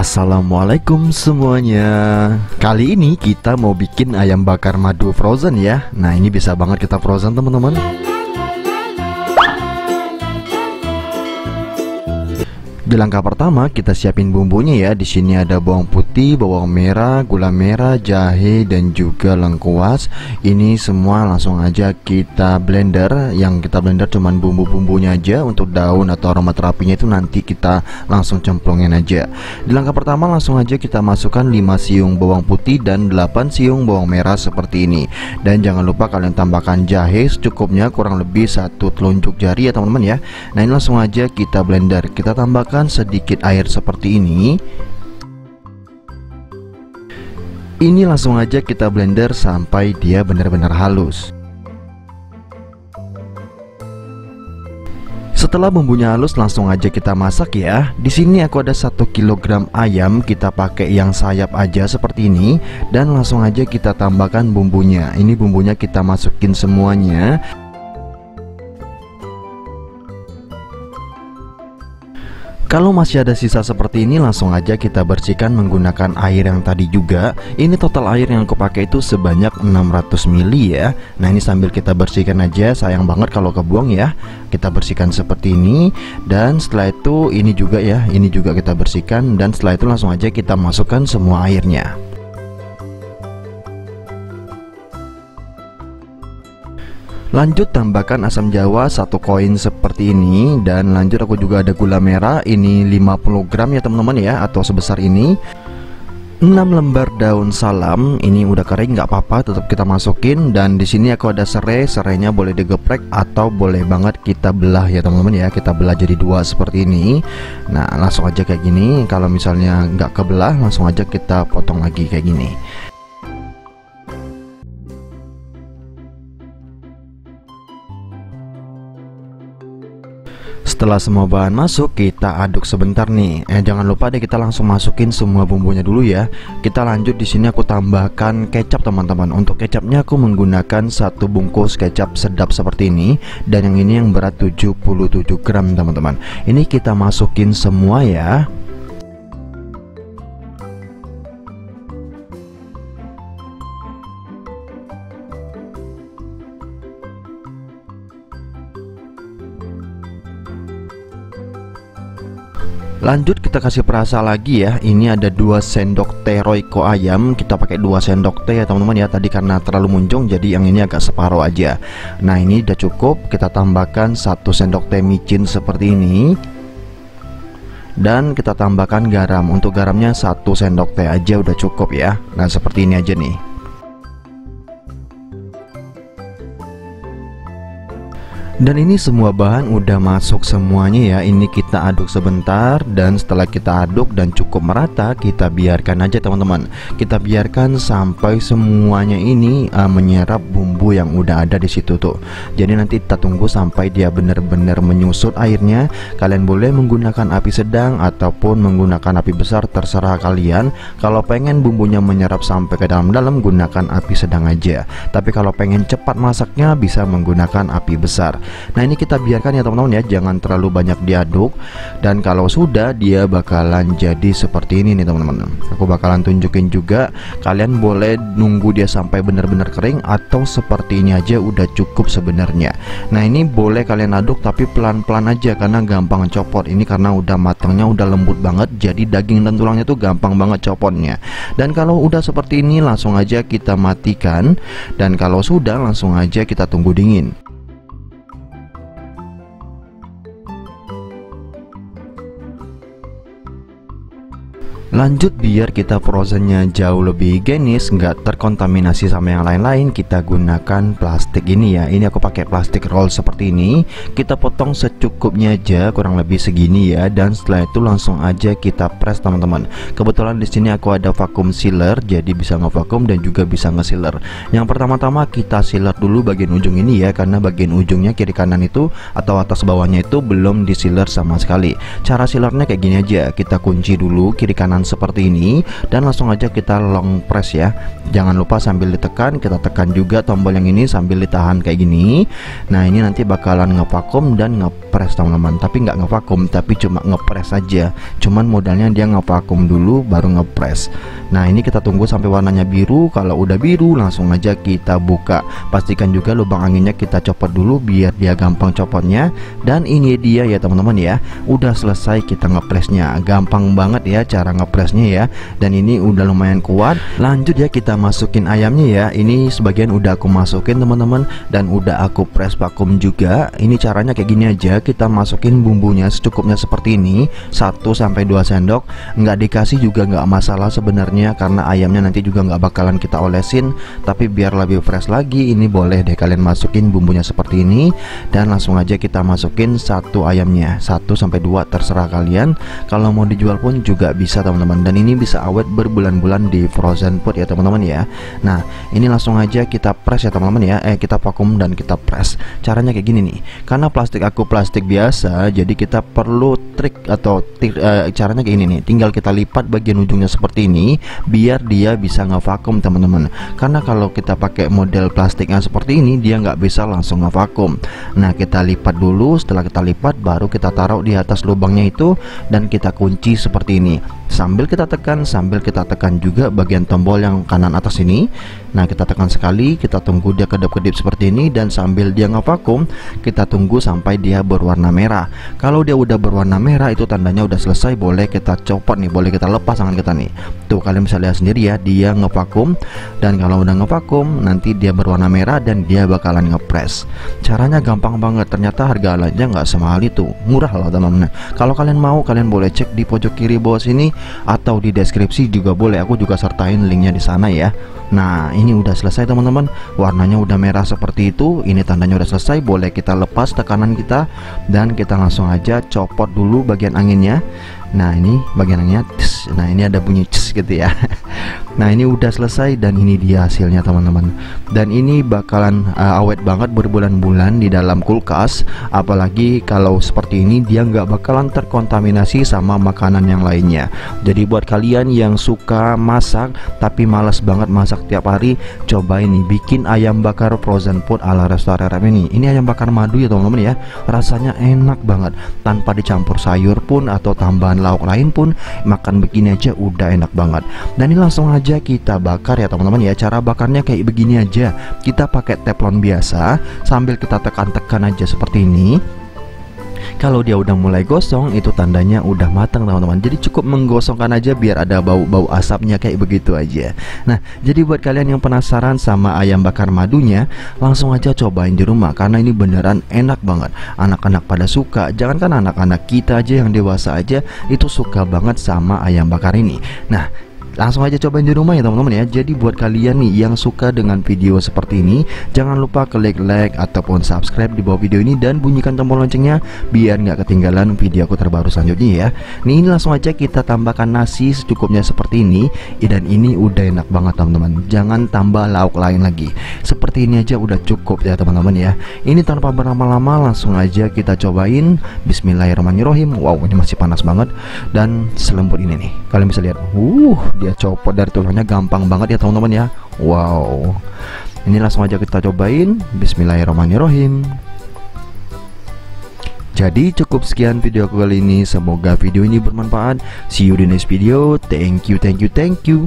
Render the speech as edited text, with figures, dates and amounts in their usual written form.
Assalamualaikum semuanya. Kali ini kita mau bikin ayam bakar madu frozen ya. Nah, ini bisa banget kita frozen teman-teman. Di langkah pertama kita siapin bumbunya ya. Di sini ada bawang putih, bawang merah, gula merah, jahe dan juga lengkuas. Ini semua langsung aja kita blender. Yang kita blender cuman bumbu-bumbunya aja. Untuk daun atau aromaterapinya itu nanti kita langsung cemplungin aja. Di langkah pertama langsung aja kita masukkan 5 siung bawang putih dan 8 siung bawang merah seperti ini. Dan jangan lupa kalian tambahkan jahe secukupnya, kurang lebih 1 telunjuk jari ya teman-teman ya. Nah, ini langsung aja kita blender. Kita tambahkan sedikit air seperti ini. Ini langsung aja kita blender sampai dia benar-benar halus. Setelah bumbunya halus langsung aja kita masak ya. Di sini aku ada 1 kg ayam, kita pakai yang sayap aja seperti ini. Dan langsung aja kita tambahkan bumbunya. Ini bumbunya kita masukin semuanya. Kalau masih ada sisa seperti ini langsung aja kita bersihkan menggunakan air yang tadi juga. Ini total air yang aku pakai itu sebanyak 600 ml ya. Nah, ini sambil kita bersihkan aja, sayang banget kalau kebuang ya. Kita bersihkan seperti ini. Dan setelah itu ini juga ya, ini juga kita bersihkan. Dan setelah itu langsung aja kita masukkan semua airnya. Lanjut tambahkan asam jawa 1 koin seperti ini. Dan lanjut aku juga ada gula merah. Ini 50 gram ya teman-teman ya, atau sebesar ini. 6 lembar daun salam. Ini udah kering nggak apa-apa, tetap kita masukin. Dan di sini aku ada serai. Serainya boleh digeprek atau boleh banget kita belah ya teman-teman ya. Kita belah jadi 2 seperti ini. Nah, langsung aja kayak gini. Kalau misalnya nggak kebelah langsung aja kita potong lagi kayak gini. Setelah semua bahan masuk, kita aduk sebentar nih. Jangan lupa deh kita langsung masukin semua bumbunya dulu ya. Kita lanjut, di sini aku tambahkan kecap teman-teman. Untuk kecapnya aku menggunakan 1 bungkus kecap sedap seperti ini. Dan yang ini yang berat 77 gram teman-teman. Ini kita masukin semua ya. Lanjut kita kasih perasa lagi ya. Ini ada 2 sendok teh Royco ayam. Kita pakai 2 sendok teh ya teman-teman ya. Tadi karena terlalu muncung jadi yang ini agak separuh aja. Nah, ini udah cukup. Kita tambahkan 1 sendok teh micin seperti ini. Dan kita tambahkan garam. Untuk garamnya 1 sendok teh aja udah cukup ya. Nah, seperti ini aja nih. Dan ini semua bahan udah masuk semuanya ya. Ini kita aduk sebentar. Dan setelah kita aduk dan cukup merata, kita biarkan aja teman-teman. Kita biarkan sampai semuanya ini menyerap bumbu yang udah ada di situ tuh. Jadi nanti kita tunggu sampai dia benar-benar menyusut airnya. Kalian boleh menggunakan api sedang ataupun menggunakan api besar, terserah kalian. Kalau pengen bumbunya menyerap sampai ke dalam-dalam, gunakan api sedang aja. Tapi kalau pengen cepat masaknya bisa menggunakan api besar. Nah, ini kita biarkan ya teman-teman ya, jangan terlalu banyak diaduk. Dan kalau sudah, dia bakalan jadi seperti ini nih teman-teman. Aku bakalan tunjukin juga. Kalian boleh nunggu dia sampai benar-benar kering, atau seperti ini aja udah cukup sebenarnya. Nah, ini boleh kalian aduk tapi pelan-pelan aja karena gampang copot. Ini karena udah matangnya udah lembut banget, jadi daging dan tulangnya tuh gampang banget copotnya. Dan kalau udah seperti ini langsung aja kita matikan. Dan kalau sudah langsung aja kita tunggu dingin. Lanjut, biar kita frozennya jauh lebih higienis, nggak terkontaminasi sama yang lain-lain, kita gunakan plastik ini ya. Ini aku pakai plastik roll seperti ini. Kita potong secukupnya aja, kurang lebih segini ya. Dan setelah itu langsung aja kita press teman-teman. Kebetulan di sini aku ada vacuum sealer, jadi bisa ngevakum dan juga bisa nge-sealer. Yang pertama-tama kita sealer dulu bagian ujung ini ya, karena bagian ujungnya kiri kanan itu atau atas bawahnya itu belum di sealer sama sekali. Cara sealernya kayak gini aja, kita kunci dulu kiri kanan kanan seperti ini dan langsung aja kita long press ya. Jangan lupa sambil ditekan, kita tekan juga tombol yang ini sambil ditahan kayak gini. Nah ini nanti bakalan ngevakum dan ngepres teman-teman, tapi nggak ngevakum, tapi cuma ngepres aja. Cuman modalnya dia ngevakum dulu baru ngepres. Nah ini kita tunggu sampai warnanya biru. Kalau udah biru langsung aja kita buka. Pastikan juga lubang anginnya kita copot dulu biar dia gampang copotnya. Dan ini dia ya teman-teman ya, udah selesai kita ngepresnya. Gampang banget ya cara ngepresnya ya, dan ini udah lumayan kuat. Lanjut ya, kita masukin ayamnya ya. Ini sebagian udah aku masukin teman-teman, dan udah aku press vakum juga. Ini caranya kayak gini aja, kita masukin bumbunya secukupnya seperti ini, 1-2 sendok. Nggak dikasih juga nggak masalah sebenarnya, karena ayamnya nanti juga nggak bakalan kita olesin. Tapi biar lebih fresh lagi, ini boleh deh kalian masukin bumbunya seperti ini. Dan langsung aja kita masukin satu ayamnya, 1-2 terserah kalian. Kalau mau dijual pun juga bisa teman-teman, dan ini bisa awet berbulan-bulan di frozen food ya teman-teman ya. Nah ini langsung aja kita press ya teman-teman ya, kita vakum dan kita press. Caranya kayak gini nih, karena plastik aku plastik biasa, jadi kita perlu trik atau caranya kayak gini nih. Tinggal kita lipat bagian ujungnya seperti ini biar dia bisa ngevakum teman-teman. Karena kalau kita pakai model plastiknya seperti ini, dia nggak bisa langsung ngevakum. Nah kita lipat dulu, setelah kita lipat baru kita taruh di atas lubangnya itu dan kita kunci seperti ini. Sambil kita tekan juga bagian tombol yang kanan atas ini. Nah kita tekan sekali, kita tunggu dia kedap-kedip seperti ini, dan sambil dia ngevakum kita tunggu sampai dia berwarna merah. Kalau dia udah berwarna merah itu tandanya udah selesai, boleh kita copot nih, boleh kita lepas tangan kita nih. Tuh kalian bisa lihat sendiri ya, dia ngevakum. Dan kalau udah ngevakum nanti dia berwarna merah dan dia bakalan ngepres. Caranya gampang banget, ternyata harga alatnya nggak semahal itu, murah loh teman-teman. Kalau kalian mau, kalian boleh cek di pojok kiri bawah sini atau di deskripsi juga boleh, aku juga sertain linknya di sana ya. Nah ini udah selesai teman-teman, warnanya udah merah seperti itu, ini tandanya udah selesai. Boleh kita lepas tekanan kita dan kita langsung aja copot dulu bagian anginnya. Nah ini bagian anginnya, nah ini ada bunyi gitu ya. Nah ini udah selesai dan ini dia hasilnya teman-teman. Dan ini bakalan awet banget berbulan-bulan di dalam kulkas. Apalagi kalau seperti ini, dia nggak bakalan terkontaminasi sama makanan yang lainnya. Jadi buat kalian yang suka masak tapi malas banget masak tiap hari, coba ini bikin ayam bakar frozen food ala restoran ini. Ini ayam bakar madu ya teman-teman ya, rasanya enak banget tanpa dicampur sayur pun atau tambahan lauk lain pun. Makan begini aja udah enak banget. Dan ini langsung aja kita bakar ya teman-teman ya. Cara bakarnya kayak begini aja, kita pakai teflon biasa sambil kita tekan-tekan aja seperti ini. Kalau dia udah mulai gosong itu tandanya udah matang teman-teman. Jadi cukup menggosongkan aja biar ada bau-bau asapnya kayak begitu aja. Nah jadi buat kalian yang penasaran sama ayam bakar madunya, langsung aja cobain di rumah karena ini beneran enak banget. Anak-anak pada suka, jangankan anak-anak, kita aja yang dewasa aja itu suka banget sama ayam bakar ini. Nah langsung aja cobain di rumah ya teman-teman ya. Jadi buat kalian nih yang suka dengan video seperti ini, jangan lupa klik like ataupun subscribe di bawah video ini dan bunyikan tombol loncengnya biar nggak ketinggalan video aku terbaru selanjutnya ya. Nih ini langsung aja kita tambahkan nasi secukupnya seperti ini. Dan ini udah enak banget teman-teman, jangan tambah lauk lain lagi. Seperti ini aja udah cukup ya teman-teman ya. Ini tanpa berlama-lama langsung aja kita cobain. Bismillahirrahmanirrahim. Wow ini masih panas banget dan selembut ini nih, kalian bisa lihat. Dia copot dari tulangnya gampang banget ya teman-teman ya. Wow. Ini langsung aja kita cobain. Bismillahirrahmanirrahim. Jadi cukup sekian video aku kali ini. Semoga video ini bermanfaat. See you di next video. Thank you.